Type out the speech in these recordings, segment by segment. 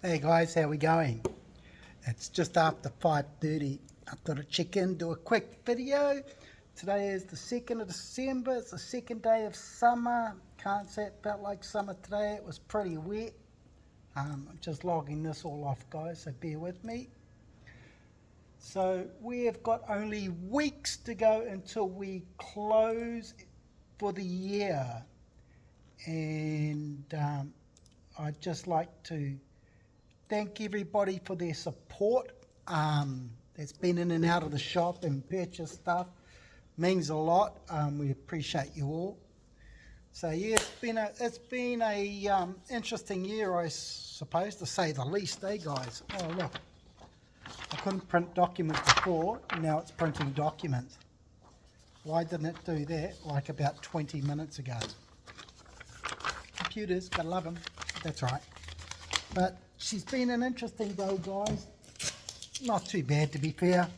Hey guys, how we going? It's just after 5:30. I thought I'd check in, do a quick video. Today is the 2nd of December. It's the second day of summer. Can't say it felt like summer today. It was pretty wet. I'm just logging this all off, guys, so bear with me. So we have got only weeks to go until we close for the year. And I'd just like to thank everybody for their support. That's been in and out of the shop and purchased stuff. Means a lot. We appreciate you all. So yeah, it's been a interesting year, I suppose, to say the least, guys? Oh look, I couldn't print documents before. Now it's printing documents. Why didn't it do that like about 20 minutes ago? Computers, gotta love them. That's right. But she's been an interesting day, guys. Not too bad, to be fair.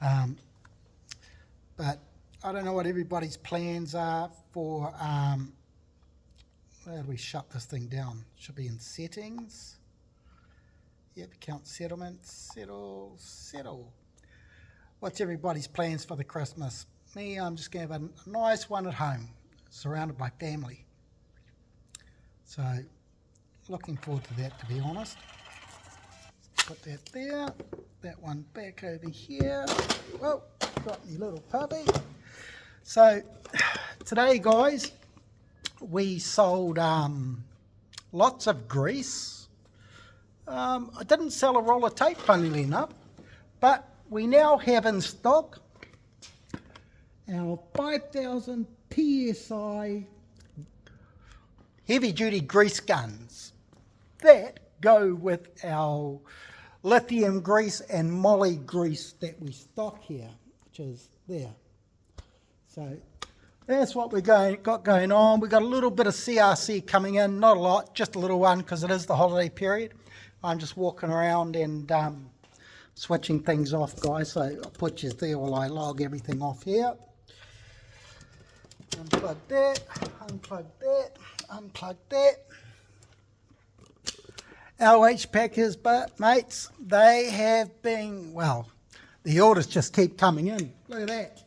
But I don't know what everybody's plans are for, how do we shut this thing down? Should be in settings. Yep, account settlements, settle. What's everybody's plans for the Christmas? Me, I'm just going to have a nice one at home, surrounded by family. So, looking forward to that, to be honest. Put that there, that one back over here. Whoa, got me little puppy. So today, guys, we sold lots of grease. I didn't sell a roll of tape, funnily enough, but we now have in stock our 5,000 PSI heavy duty grease guns that go with our lithium grease and moly grease that we stock here, which is there. So that's what we got going on. We got a little bit of CRC coming in, not a lot, just a little one because it is the holiday period. I'm just walking around and switching things off, guys. So I'll put you there while I log everything off here. Unplug that, unplug that, unplug that. Our HPackers, but mates, they have been, well, the orders just keep coming in. Look at that.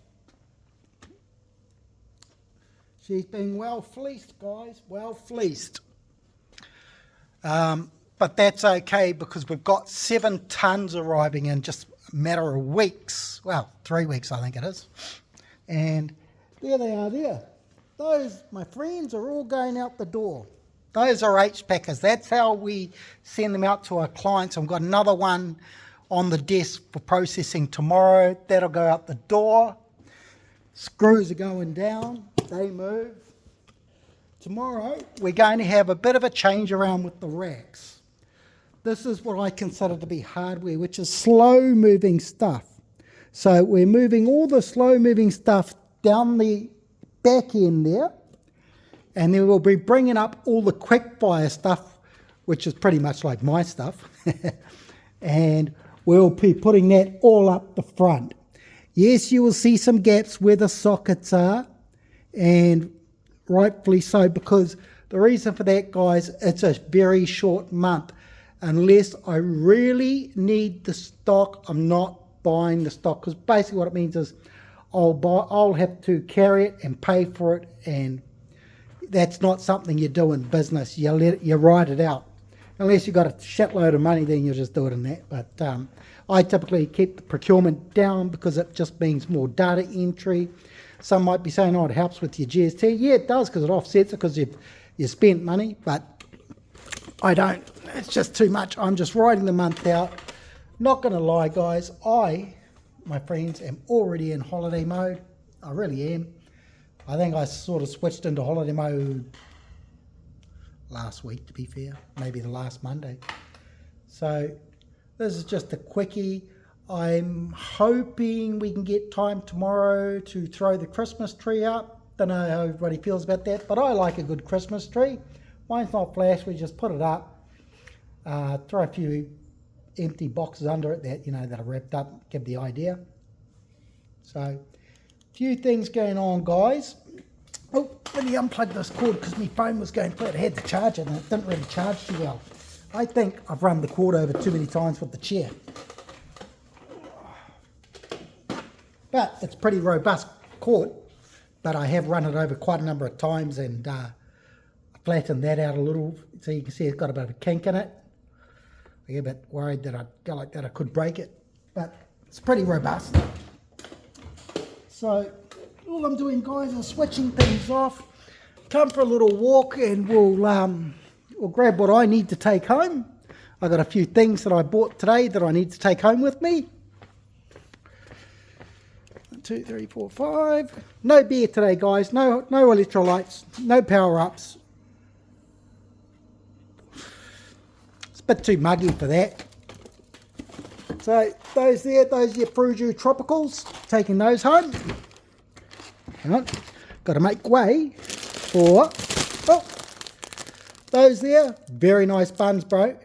She's been well fleeced, guys, well fleeced. But that's okay because we've got 7 tons arriving in just a matter of weeks. Well, 3 weeks, I think it is. And there they are there. Those, my friends, are all going out the door. Those are HPackers. That's how we send them out to our clients. I've got another one on the desk for processing tomorrow. That'll go out the door. Screws are going down. They move. Tomorrow, we're going to have a bit of a change around with the racks. This is what I consider to be hardware, which is slow-moving stuff. So we're moving all the slow-moving stuff down the back end there, and then we'll be bringing up all the quick fire stuff, which is pretty much like my stuff, and we'll be putting that all up the front. Yes, you will see some gaps where the sockets are, and rightfully so, because the reason for that, guys, it's a very short month. Unless I really need the stock, I'm not buying the stock, because basically what it means is I'll have to carry it and pay for it, and that's not something you do in business. You write it out. Unless you've got a shitload of money, then you just do it in that. But I typically keep the procurement down because it just means more data entry. Some might be saying, oh, it helps with your GST. Yeah, it does, because it offsets it because you spent money, but I don't. It's just too much. I'm just writing the month out. Not going to lie, guys. My friends, am already in holiday mode. I really am. I think I sort of switched into holiday mode last week, to be fair. Maybe the last Monday. So this is just a quickie. I'm hoping we can get time tomorrow to throw the Christmas tree up. Don't know how everybody feels about that, but I like a good Christmas tree. Mine's not flash. We just put it up. Throw a few empty boxes under it that are wrapped up, give the idea. So a few things going on, guys. Oh, let me unplug this cord because my phone was going flat. I had the charger and it didn't really charge too well. I think I've run the cord over too many times with the chair. But it's pretty robust cord. But I have run it over quite a number of times and flattened that out a little. So you can see it's got a bit of a kink in it. I get a bit worried that I'd go like that, I could break it. But it's pretty robust. So all I'm doing, guys, is switching things off. Come for a little walk and we'll grab what I need to take home. I got a few things that I bought today that I need to take home with me. 1, 2, 3, 4, 5. No beer today, guys. No electrolytes. No power-ups. It's a bit too muggy for that. So those are your Fruju Tropicals. Taking those home. Hang on. Got to make way for those there. Very nice buns, bro.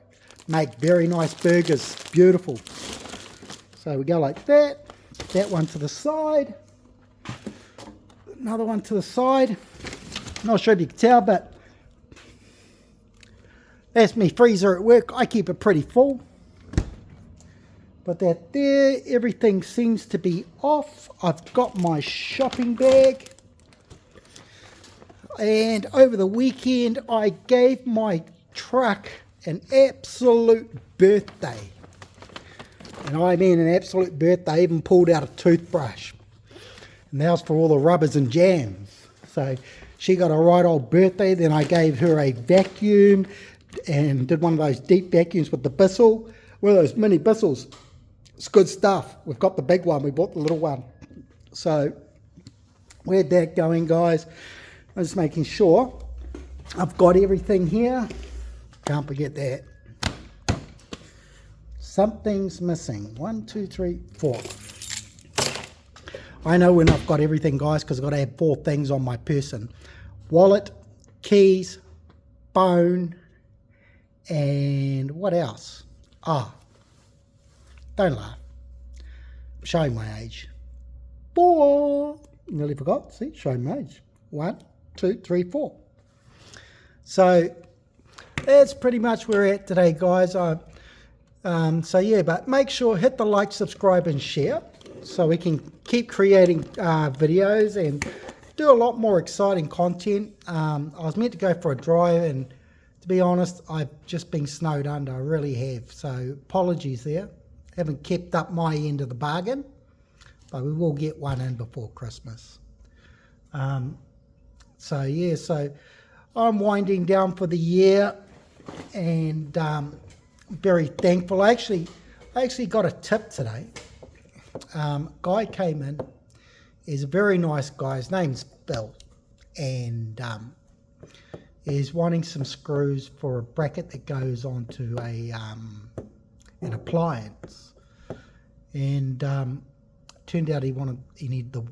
Make very nice burgers. Beautiful. So we go like that. That one to the side. Another one to the side. Not sure if you can tell, but that's my freezer at work. I keep it pretty full. But that there, everything seems to be off. I've got my shopping bag. And over the weekend, I gave my truck an absolute birthday. And I mean an absolute birthday. I even pulled out a toothbrush. And that was for all the rubbers and jams. So she got a right old birthday. Then I gave her a vacuum and did one of those deep vacuums with the Bissell. One of those mini Bissells. It's good stuff. We've got the big one. We bought the little one. So we had that going, guys. I'm just making sure I've got everything here. Can't forget that. Something's missing. 1, 2, 3, 4. I know when I've got everything, guys, because I've got to have 4 things on my person. Wallet, keys, phone, and what else? Don't laugh. I'm showing my age. 4. Nearly forgot. See, showing my age. 1, 2, 3, 4. So that's pretty much where we're at today, guys. So yeah, but make sure hit the like, subscribe, and share so we can keep creating videos and do a lot more exciting content. I was meant to go for a drive, and to be honest, I've just been snowed under. I really have. So apologies there. Haven't kept up my end of the bargain, but we will get one in before Christmas. So yeah, so I'm winding down for the year, and very thankful. I actually got a tip today. Guy came in. He's a very nice guy. His name's Bill, and he's wanting some screws for a bracket that goes onto an appliance. And turned out he needed the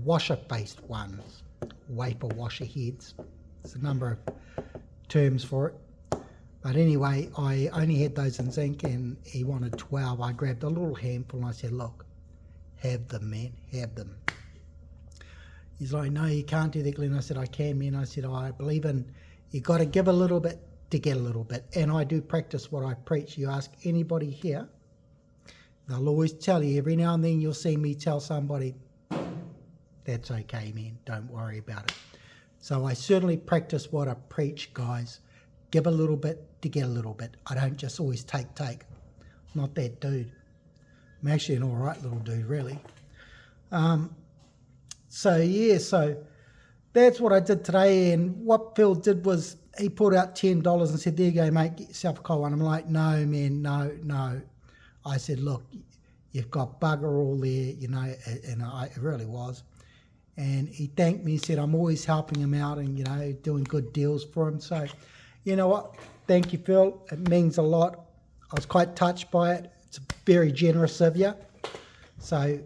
washer-based ones, wafer washer heads. There's a number of terms for it. But anyway, I only had those in zinc, and he wanted 12. I grabbed a little handful and I said, look, have them, man, have them. He's like, no, you can't do that, Glenn. I said, I can, man. I said, I believe in, you got to give a little bit to get a little bit. And I do practice what I preach. You ask anybody here, they'll always tell you. Every now and then you'll see me tell somebody, that's okay, man. Don't worry about it. So I certainly practice what I preach, guys. Give a little bit to get a little bit. I don't just always take. I'm not that dude. I'm actually an all right little dude, really. So yeah, so that's what I did today. And what Phil did was he pulled out $10 and said, there you go, mate, get yourself a cold one. I'm like, no, man, no. I said, look, you've got bugger all there, you know, and it really was. And he thanked me. He said, I'm always helping him out and, you know, doing good deals for him. So, you know what? Thank you, Phil. It means a lot. I was quite touched by it. It's very generous of you. So,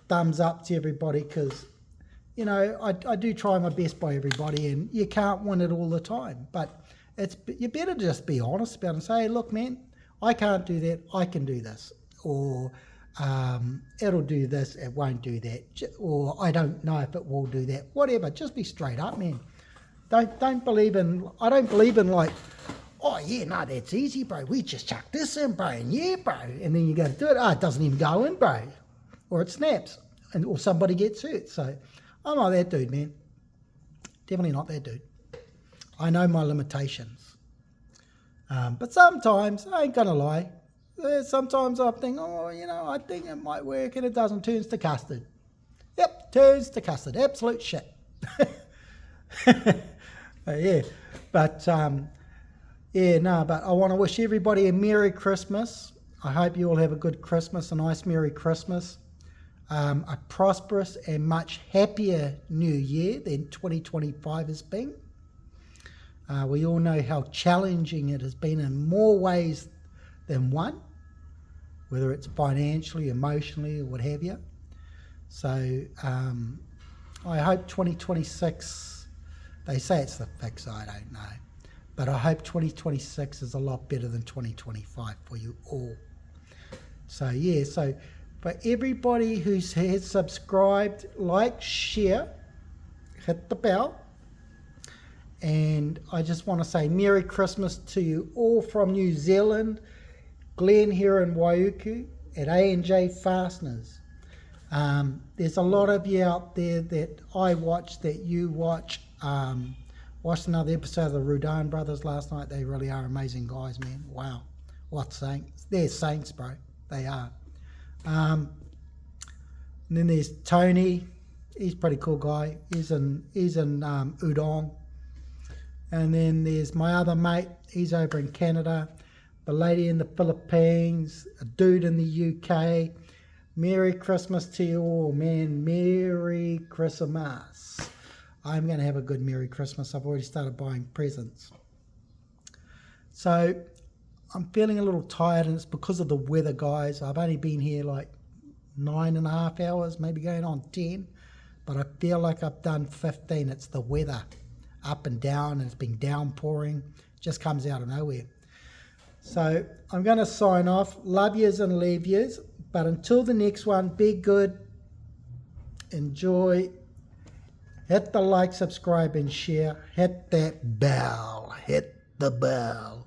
thumbs up to everybody, because, you know, I do try my best by everybody, and you can't win it all the time. But you better just be honest about it and say, hey, look, man, I can't do that. I can do this. Or it'll do this, it won't do that. Or I don't know if it will do that. Whatever. Just be straight up, man. I don't believe in like, oh yeah, no, that's easy, bro. We just chuck this in, bro, and yeah, bro. And then you go to do it, it doesn't even go in, bro. Or it snaps, or somebody gets hurt. So I'm not that dude, man. Definitely not that dude. I know my limitations. But sometimes, I ain't gonna lie, sometimes I think, I think it might work, and it doesn't. Turns to custard. Yep, turns to custard. Absolute shit. Yeah, but but I want to wish everybody a Merry Christmas. I hope you all have a good Christmas, a nice Merry Christmas, a prosperous and much happier New Year than 2025 has been. We all know how challenging it has been in more ways than one, whether it's financially, emotionally, or what have you. So I hope 2026, they say it's the fix, I don't know. But I hope 2026 is a lot better than 2025 for you all. So yeah, so for everybody who has subscribed, like, share, hit the bell. And I just want to say Merry Christmas to you all from New Zealand, Glenn here in Waiuku at A&J Fasteners. There's a lot of you out there that I watch, that you watch. Watched another episode of the Rudan Brothers last night. They really are amazing guys, man. Wow. What saints. They're saints, bro. They are. And then there's Tony. He's a pretty cool guy. He's in Udon. And then there's my other mate. He's over in Canada. The lady in the Philippines. A dude in the UK. Merry Christmas to you all, man. Merry Christmas. I'm going to have a good Merry Christmas. I've already started buying presents. So I'm feeling a little tired, and it's because of the weather, guys. I've only been here like 9.5 hours, maybe going on 10. But I feel like I've done 15. It's the weather. Up and down, and it's been downpouring. Just comes out of nowhere. So I'm going to sign off. Love yous and leave yous. But until the next one, be good. Enjoy. Hit the like, subscribe, and share. Hit that bell. Hit the bell.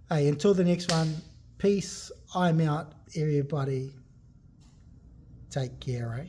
Hey, until the next one, peace. I'm out, everybody. Take care, eh?